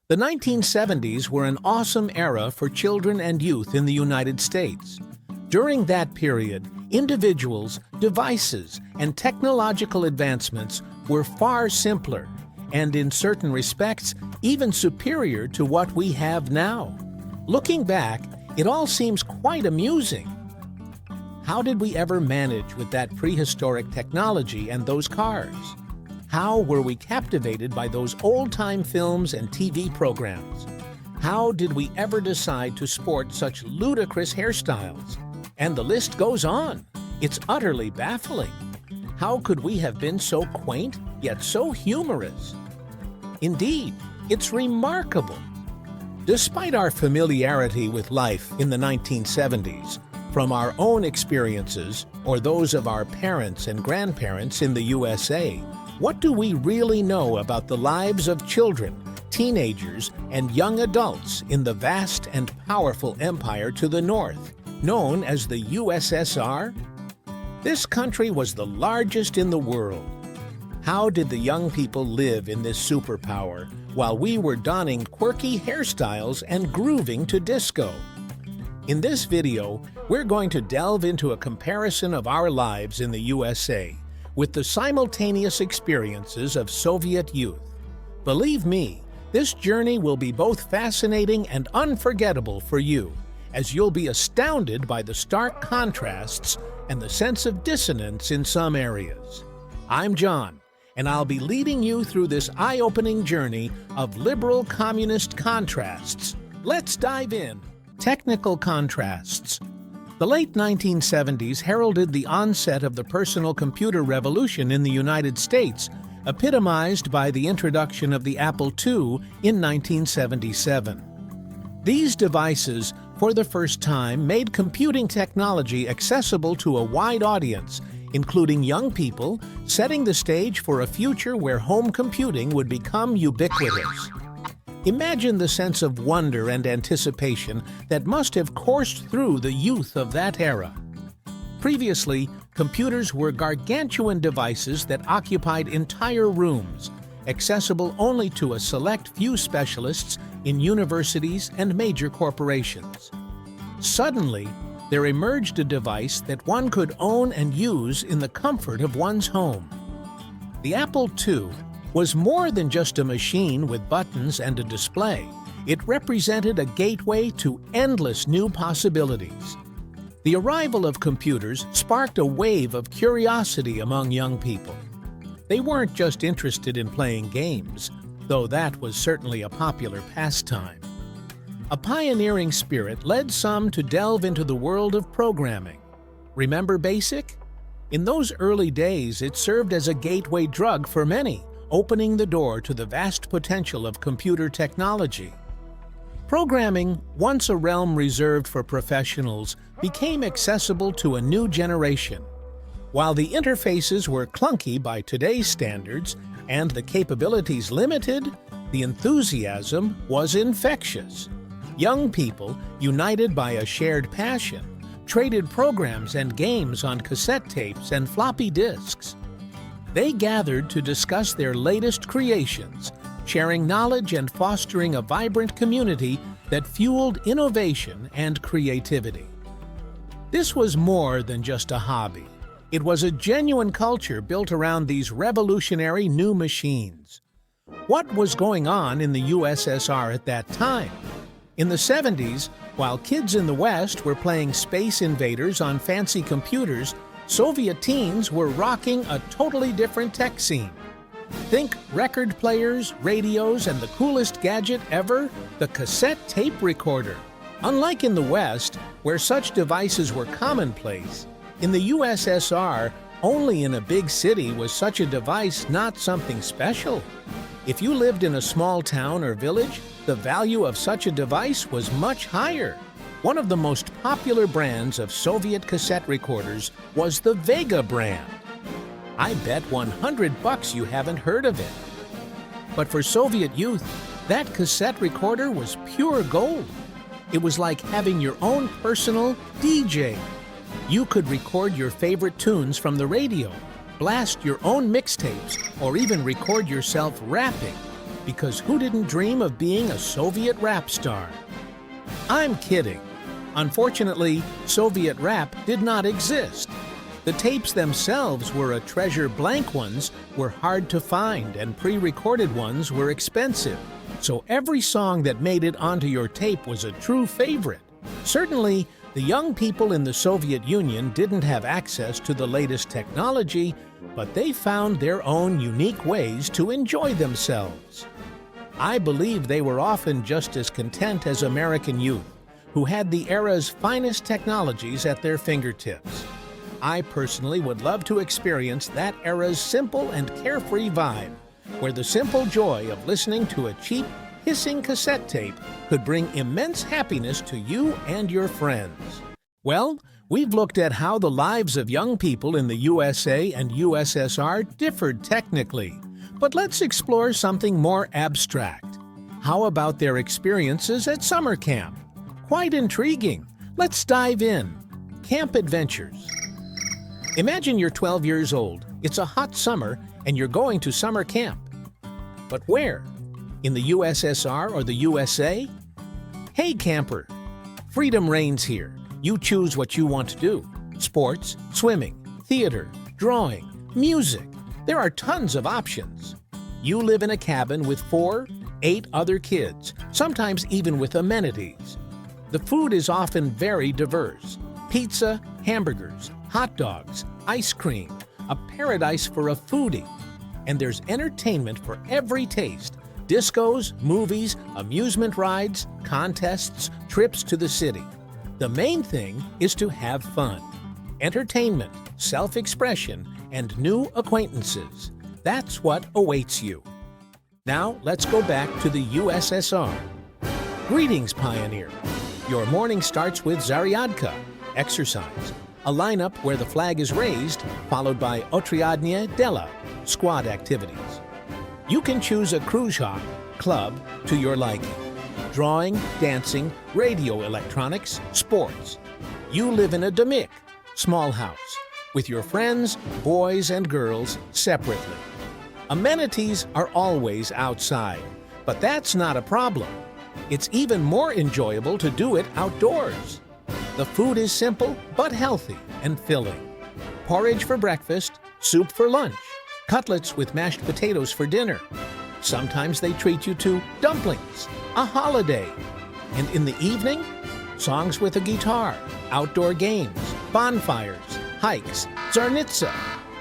The 1970s were an awesome era for children and youth in the United States. During that period, individuals, devices, and technological advancements were far simpler and, in certain respects, even superior to what we have now. Looking back, it all seems quite amusing. How did we ever manage with that prehistoric technology and those cars? How were we captivated by those old-time films and TV programs? How did we ever decide to sport such ludicrous hairstyles? And the list goes on. It's utterly baffling. How could we have been so quaint, yet so humorous? Indeed, it's remarkable. Despite our familiarity with life in the 1970s, from our own experiences or those of our parents and grandparents in the USA, what do we really know about the lives of children, teenagers, and young adults in the vast and powerful empire to the north, known as the USSR? This country was the largest in the world. How did the young people live in this superpower while we were donning quirky hairstyles and grooving to disco? In this video, we're going to delve into a comparison of our lives in the USA with the simultaneous experiences of Soviet youth. Believe me, this journey will be both fascinating and unforgettable for you, as you'll be astounded by the stark contrasts and the sense of dissonance in some areas. I'm John, and I'll be leading you through this eye-opening journey of liberal communist contrasts. Let's dive in. Technical contrasts. The late 1970s heralded the onset of the personal computer revolution in the United States, epitomized by the introduction of the Apple II in 1977. These devices, for the first time, made computing technology accessible to a wide audience, including young people, setting the stage for a future where home computing would become ubiquitous. Imagine the sense of wonder and anticipation that must have coursed through the youth of that era. Previously, computers were gargantuan devices that occupied entire rooms, accessible only to a select few specialists in universities and major corporations. Suddenly, there emerged a device that one could own and use in the comfort of one's home. The Apple II was more than just a machine with buttons and a display. It represented a gateway to endless new possibilities. The arrival of computers sparked a wave of curiosity among young people. They weren't just interested in playing games, though that was certainly a popular pastime. A pioneering spirit led some to delve into the world of programming. Remember BASIC? In those early days, it served as a gateway drug for many, opening the door to the vast potential of computer technology. Programming, once a realm reserved for professionals, became accessible to a new generation. While the interfaces were clunky by today's standards and the capabilities limited, the enthusiasm was infectious. Young people, united by a shared passion, traded programs and games on cassette tapes and floppy disks. They gathered to discuss their latest creations, sharing knowledge and fostering a vibrant community that fueled innovation and creativity. This was more than just a hobby. It was a genuine culture built around these revolutionary new machines. What was going on in the USSR at that time? In the 70s, while kids in the West were playing Space Invaders on fancy computers, Soviet teens were rocking a totally different tech scene. Think record players, radios, and the coolest gadget ever, the cassette tape recorder. Unlike in the West, where such devices were commonplace, in the USSR, only in a big city was such a device not something special. If you lived in a small town or village, the value of such a device was much higher. One of the most popular brands of Soviet cassette recorders was the Vega brand. I bet $100 you haven't heard of it. But for Soviet youth, that cassette recorder was pure gold. It was like having your own personal DJ. You could record your favorite tunes from the radio, blast your own mixtapes, or even record yourself rapping. because who didn't dream of being a Soviet rap star? I'm kidding. Unfortunately, Soviet rap did not exist. The tapes themselves were a treasure. Blank ones were hard to find and pre-recorded ones were expensive. So every song that made it onto your tape was a true favorite. Certainly, the young people in the Soviet Union didn't have access to the latest technology, but they found their own unique ways to enjoy themselves. I believe they were often just as content as American youth, who had the era's finest technologies at their fingertips. I personally would love to experience that era's simple and carefree vibe, where the simple joy of listening to a cheap, hissing cassette tape could bring immense happiness to you and your friends. Well, we've looked at how the lives of young people in the USA and USSR differed technically, but let's explore something more abstract. How about their experiences at summer camp? Quite intriguing. Let's dive in. Camp adventures. Imagine you're 12 years old, it's a hot summer, and you're going to summer camp. But where? In the USSR or the USA? Hey camper, freedom reigns here. You choose what you want to do. Sports, swimming, theater, drawing, music. There are tons of options. You live in a cabin with 4, 8 other kids, sometimes even with amenities. The food is often very diverse. Pizza, hamburgers, hot dogs, ice cream, a paradise for a foodie. And there's entertainment for every taste. Discos, movies, amusement rides, contests, trips to the city. The main thing is to have fun. Entertainment, self-expression, and new acquaintances. That's what awaits you. Now let's go back to the USSR. Greetings, pioneer. Your morning starts with Zaryadka, exercise, a lineup where the flag is raised, followed by Otriadnie Dela, squad activities. You can choose a kruzhak, club, to your liking. Drawing, dancing, radio electronics, sports. You live in a domik, small house, with your friends, boys and girls, separately. Amenities are always outside, but that's not a problem. It's even more enjoyable to do it outdoors. The food is simple but healthy and filling. Porridge for breakfast, soup for lunch, cutlets with mashed potatoes for dinner. Sometimes they treat you to dumplings, a holiday. And in the evening, songs with a guitar, outdoor games, bonfires, hikes, Zarnitsa.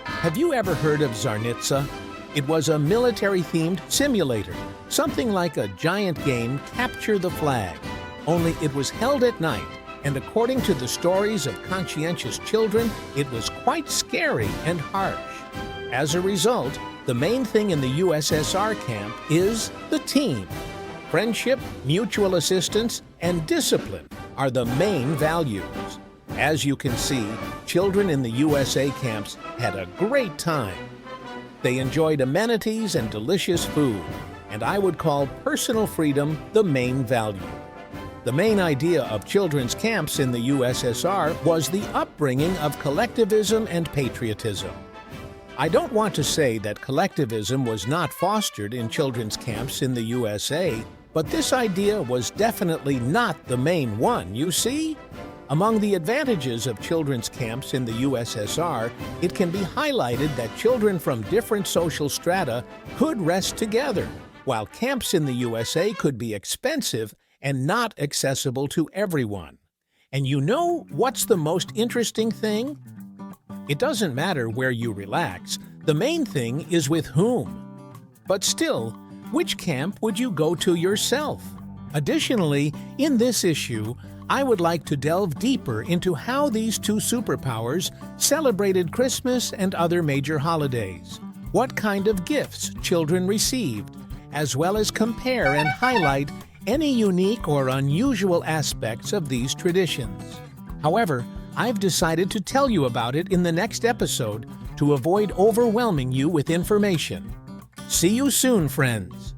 Have you ever heard of Zarnitsa? It was a military-themed simulator, something like a giant game, Capture the Flag. Only it was held at night, and according to the stories of conscientious children, it was quite scary and harsh. As a result, the main thing in the USSR camp is the team. Friendship, mutual assistance, and discipline are the main values. As you can see, children in the USA camps had a great time. They enjoyed amenities and delicious food, and I would call personal freedom the main value. The main idea of children's camps in the USSR was the upbringing of collectivism and patriotism. I don't want to say that collectivism was not fostered in children's camps in the USA, but this idea was definitely not the main one, you see? Among the advantages of children's camps in the USSR, it can be highlighted that children from different social strata could rest together, while camps in the USA could be expensive and not accessible to everyone. And you know what's the most interesting thing? It doesn't matter where you relax, the main thing is with whom. But still, which camp would you go to yourself? Additionally, in this issue, I would like to delve deeper into how these two superpowers celebrated Christmas and other major holidays, what kind of gifts children received, as well as compare and highlight any unique or unusual aspects of these traditions. However, I've decided to tell you about it in the next episode to avoid overwhelming you with information. See you soon, friends!